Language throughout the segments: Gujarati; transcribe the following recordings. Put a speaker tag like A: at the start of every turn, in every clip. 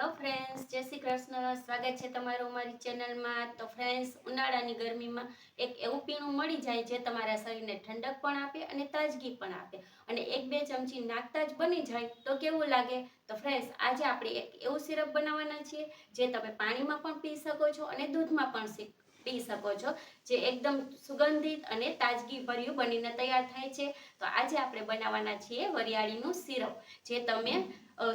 A: હેલો ફ્રેન્ડ્સ, જય શ્રી કૃષ્ણ. સ્વાગત છે તમારું અમારી ચેનલમાં. તો ફ્રેન્ડ્સ, ઉનાળાની ગરમીમાં એક એવું પીણું મળી જાય જે તમારા શરીરને ઠંડક પણ આપે અને તાજગી પણ આપે, અને 1-2 ચમચી નાખતા જ બની જાય તો કેવું લાગે. તો ફ્રેન્ડ્સ, આજે આપણે એક એવું સિરપ બનાવવાના છીએ જે તમે પાણીમાં પણ પી શકો છો અને દૂધમાં પણ પી શકો છો, જે એકદમ સુગંધિત અને તાજગી ભર્યું બનીને તૈયાર થાય છે. તો આજે આપણે બનાવવાના છીએ વરિયાળીનું સિરપ, જે તમે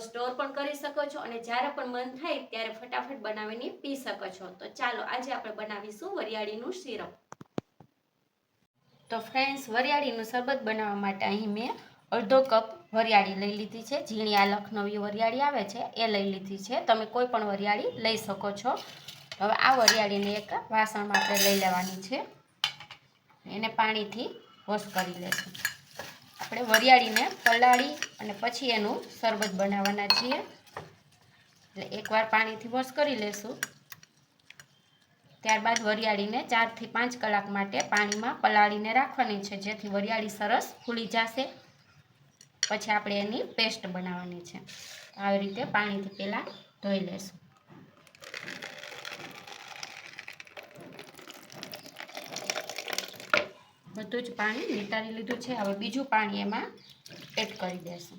A: સ્ટોર પણ કરી શકો છો અને જ્યારે પણ મન થાય ત્યારે ફટાફટ બનાવીને પી શકો છો. તો ચાલો આજે આપણે બનાવીશું વરિયાળીનું સિરપ. તો ફ્રેન્ડ્સ, વરિયાળીનું શરબત બનાવવા માટે અહીં મેં અડધો કપ વરિયાળી લઈ લીધી છે. ઝીણી આ લખનવી વરિયાળી આવે છે એ લઈ લીધી છે. તમે કોઈ પણ વરિયાળી લઈ શકો છો. હવે આ વરિયાળીને એક વાસણમાં આપણે લઈ લેવાની છે. એને પાણીથી વોશ કરી લેશું. આપણે વરિયાળીને પલાળી અને પછી એનું શરબત બનાવવાના છીએ. એટલે એકવાર પાણીથી વોશ કરી લેશું. ત્યારબાદ વરિયાળીને 4 થી 5 કલાક માટે પાણીમાં પલાળીને રાખવાની છે, જેથી વરિયાળી સરસ ફૂલી જશે. પછી આપણે એની પેસ્ટ બનાવવાની છે. આવી રીતે પાણીથી પહેલાં ધોઈ લેશું. બધું જ પાણી નિતારી લીધું છે. હવે બીજું પાણી એમાં એડ કરી દેશું.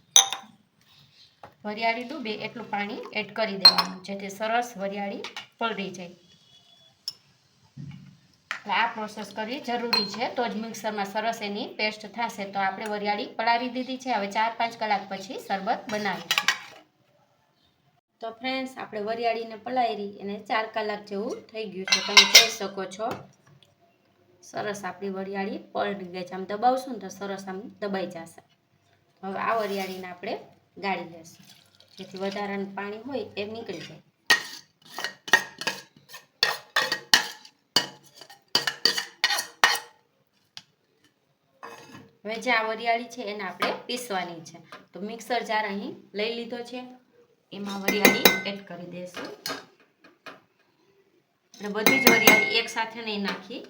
A: વરિયાળી ડૂબે એટલું પાણી એડ કરી દેવાનું, જેથી સરસ વરિયાળી પલળી જાય. આ પ્રોસેસ કરવી જરૂરી છે, તો જ મિક્સરમાં સરસ એની પેસ્ટ થશે. તો આપણે વરિયાળી પલાળી દીધી છે. હવે 4-5 કલાક પછી શરબત બનાવીશું. તો ફ્રેન્ડ્સ, આપણે વરિયાળીને પલાળી એને 4 કલાક જેવું થઈ ગયું છે. તમે જોઈ શકો છો સરસ આપણી વરિયાળી પલળી ગઈ છે. આમ દબાવશું ને તો સરસ આમ દબાઈ જશે. હવે આ વરિયાળીને આપણે ગાળી લેશું, જેથી વધારાનું પાણી હોય એ નીકળી જાય. હવે જે આ વરિયાળી છે એને આપણે પીસવાની છે. તો મિક્સર જાર અહીં લઈ લીધો છે, એમાં વરિયાળી એડ કરી દઈશું. અને બધી જ વરિયાળી એક સાથે નહીં નાખી,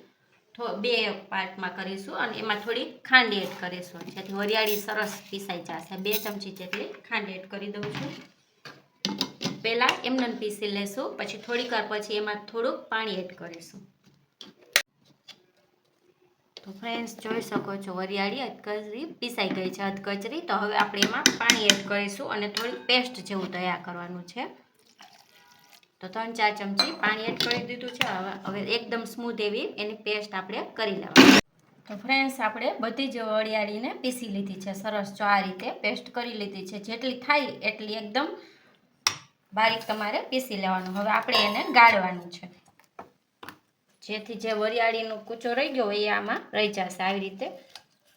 A: 2 પાર્ટમાં કરીશું અને એમાં થોડી ખાંડ એડ કરીશું, જેથી વરિયાળી સરસ પીસાઈ જશે. 2 ચમચી જેટલી ખાંડ એડ કરી દઉં છું. પહેલાં એમને પીસી લેશું, પછી થોડીક વાર પછી એમાં થોડુંક પાણી એડ કરીશું. તો ફ્રેન્ડ્સ, જોઈ શકો છો વરિયાળી અધકચરી પીસાઈ ગઈ છે, અધકચરી. તો હવે આપણે એમાં પાણી એડ કરીશું અને થોડી પેસ્ટ જેવું તૈયાર કરવાનું છે. તો 3-4 ચમચી પાણી એડ કરી દીધું છે. હવે એકદમ સ્મૂથ એવી એની પેસ્ટ આપણે કરી લેવાની. તો ફ્રેન્ડ્સ, આપણે બધી જ વરિયાળીને પીસી લીધી છે સરસ. જો આ રીતે પેસ્ટ કરી લીધી છે. જેટલી થાય એટલી એકદમ બારીક તમારે પીસી લેવાનું. હવે આપણે એને ગાળવાનું છે, જેથી જે વરિયાળીનો કૂચો રહી ગયો હોય એ આમાં રહી જશે. આવી રીતે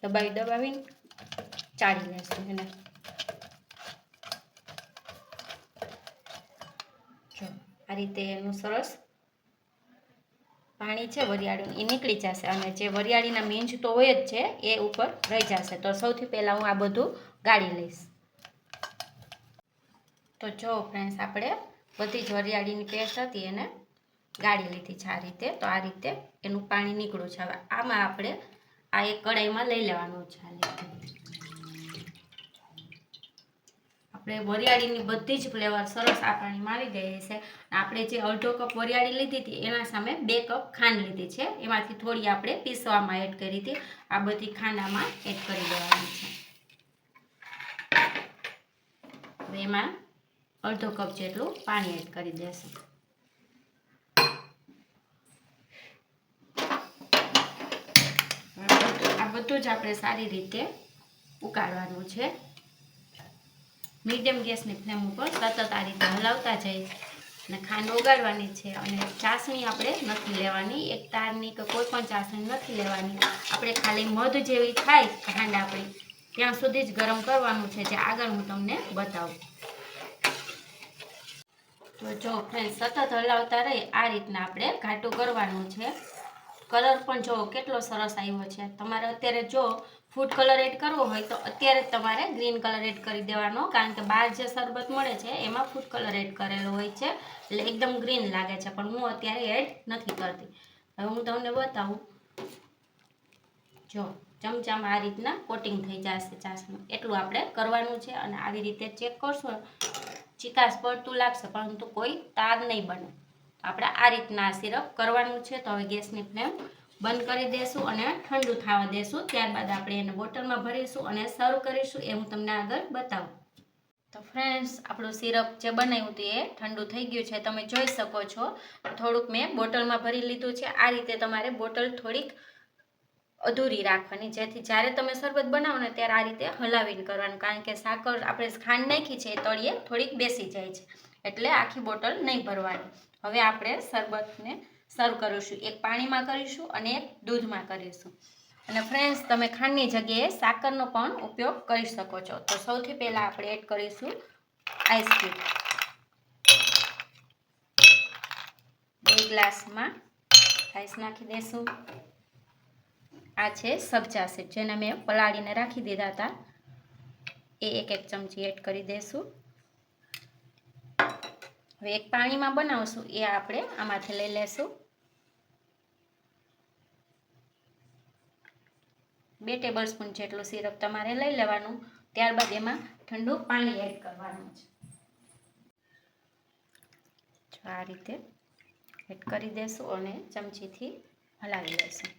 A: દબાવીને ચાળી લેશું એને. જો આ રીતે એનું સરસ પાણી છે વરિયાળીનું એ નીકળી જશે, અને જે વરિયાળીના મીંજ તો હોય જ છે એ ઉપર રહી જશે. તો સૌથી પહેલાં હું આ બધું ગાળી લઈશ. તો જો ફ્રેન્ડ્સ, આપણે બધી જ વરિયાળીની પેસ્ટ હતી એને ગાળી લીધી છે આ રીતે. તો આ રીતે એનું પાણી નીકળ્યું છે. હવે આમાં આપણે આ એક કઢાઈમાં લઈ લેવાનું છે. આપણે વરિયાળીની બધી જ ફ્લેવર સરસ આ પાણીમાં આવી ગઈ છે. આપણે જે અડધો કપ વરિયાળી લીધી હતી એના સામે 2 કપ ખાંડ લીધી છે. એમાંથી થોડી આપણે પીસવામાં એડ કરી હતી. આ બધી ખાંડ આમાં એડ કરી દેવાની છે. હવે એમાં અડધો કપ જેટલું પાણી એડ કરી દેશું. આ બધું જ આપણે સારી રીતે ઉકાળવાનું છે. મીડિયમ ગેસની ફ્લેમ ઉપર સતત આ રીતે હલાવતા જઈએ અને ખાંડ ઓગાળવાની છે. અને ચાસણી આપણે નથી લેવાની, એક તારની કે કોઈ પણ ચાસણી નથી લેવાની. આપણે ખાલી મધ જેવી થાય ખાંડ આપણી ત્યાં સુધી જ ગરમ કરવાનું છે, જે આગળ હું તમને બતાવું. તો જો ફ્રેન્ડ, સતત હલાવતા રહી આ રીતના આપણે ઘાટું કરવાનું છે. કલર પણ જો કેટલો સરસ આવ્યો છે. તમારે અત્યારે જો ફૂડ કલર એડ કરવો હોય તો અત્યારે જ તમારે ગ્રીન કલર એડ કરી દેવાનો, કારણ કે બહાર જે શરબત મળે છે એમાં ફૂડ કલર એડ કરેલો હોય છે, એટલે એકદમ ગ્રીન લાગે છે. પણ હું અત્યારે એડ નથી કરતી. હવે હું તમને બતાવું. જો ચમચામાં આ રીતના કોટિંગ થઈ જશે ચાસણી, એટલું આપણે કરવાનું છે. અને આવી રીતે ચેક કરશો, ચિકાસ પડતું લાગશે પરંતુ કોઈ તાર નહીં બને. આપણે આ રીતના સિરપ કરવાનું છે. તો હવે ગેસની ફ્લેમ બંધ કરી દેશું અને ઠંડુ થવા દેશું. ત્યારબાદ આપણે એને બોટલમાં ભરીશું અને સર્વ કરીશું, એ હું તમને આગળ બતાવું. તો ફ્રેન્ડ્સ, આપણું સિરપ જે બનાવ્યું હતું એ ઠંડુ થઈ ગયું છે. તમે જોઈ શકો છો થોડુંક મેં બોટલમાં ભરી લીધું છે. આ રીતે તમારે બોટલ થોડીક અધૂરી રાખવાની, જેથી જ્યારે તમે શરબત બનાવો ને ત્યારે આ રીતે હલાવીને કરવાનું, કારણ કે સાકર આપણે ખાંડ નાખી છે એ તળિયે થોડીક બેસી જાય છે, એટલે આખી બોટલ નહીં ભરવાની. હવે આપણે શરબતને સર્વ કરીશું. એક પાણીમાં કરીશું અને એક દૂધમાં કરીશું. અને ફ્રેન્ડ્સ, તમે ખાંડની જગ્યાએ સાકરનો પણ ઉપયોગ કરી શકો છો. તો સૌથી પહેલાં આપણે એડ કરીશું આઈસ ક્યુબ. 2 ગ્લાસમાં આઈસ નાખી દઈશું. આ છે સબ્જા સીડ, જેને મેં પલાળીને રાખી દીધા હતા, એ 1 ચમચી એડ કરી દઈશું. હવે એક પાણીમાં બનાવશું એ આપણે આમાંથી લઈ લેશું. 2 ટેબલસ્પૂન જેટલું સિરપ તમારે લઈ લેવાનું. ત્યારબાદ એમાં ઠંડુ પાણી એડ કરવાનું છે. આ રીતે એડ કરી દેશું અને ચમચીથી હલાવી લેશું.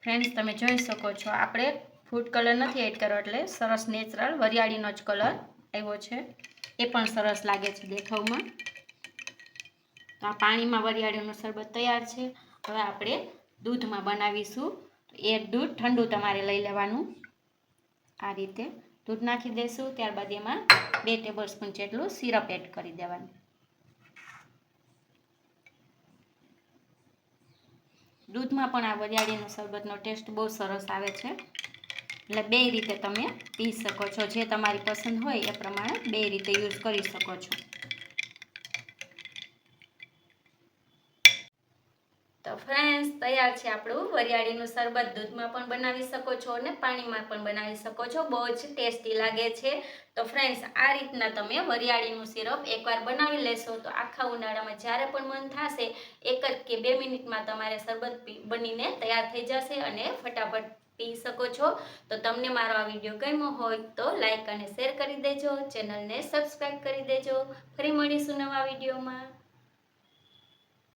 A: ફ્રેન્ડ્સ, તમે જોઈ શકો છો આપણે ફૂડ કલર નથી એડ કર્યો, એટલે સરસ નેચરલ વરિયાળીનો જ કલર આવ્યો છે. એ પણ સરસ લાગે છે દેખાવમાં. તો આ પાણીમાં વરિયાળીનું શરબત તૈયાર છે. હવે આપણે દૂધમાં બનાવીશું. એ દૂધ ઠંડુ તમારે લઈ લેવાનું. આ રીતે દૂધ નાખી દઈશું. ત્યારબાદ એમાં 2 ટેબલસ્પૂન જેટલું સિરપ એડ કરી દેવાનું. દૂધમાં પણ આ વરિયાળીનો શરબતનો ટેસ્ટ બહુ સરસ આવે છે, એટલે 2 રીતે તમે પી શકો છો. જે તમારી પસંદ હોય એ પ્રમાણે 2 રીતે યુઝ કરી શકો છો. તો ફ્રેન્ડ્સ, તૈયાર છે આપણું વરિયાળીનું શરબત. દૂધમાં પણ બનાવી શકો છો અને પાણીમાં પણ બનાવી શકો છો. બહુ જ ટેસ્ટી લાગે છે. તો ફ્રેન્ડ્સ, આ રીતના તમે વરિયાળીનું સિરપ એકવાર બનાવી લેશો તો આખા ઉનાળામાં જ્યારે પણ મન થશે 1 કે 2 મિનિટમાં તમારે શરબત બનીને તૈયાર થઈ જશે અને ફટાફટ પી શકો છો. તો તમને મારો આ વિડીયો ગમ્યો હોય તો લાઈક અને શેર કરી દેજો. ચેનલને સબસ્ક્રાઈબ કરી દેજો. ફરી મળીશું નવા વિડીયોમાં.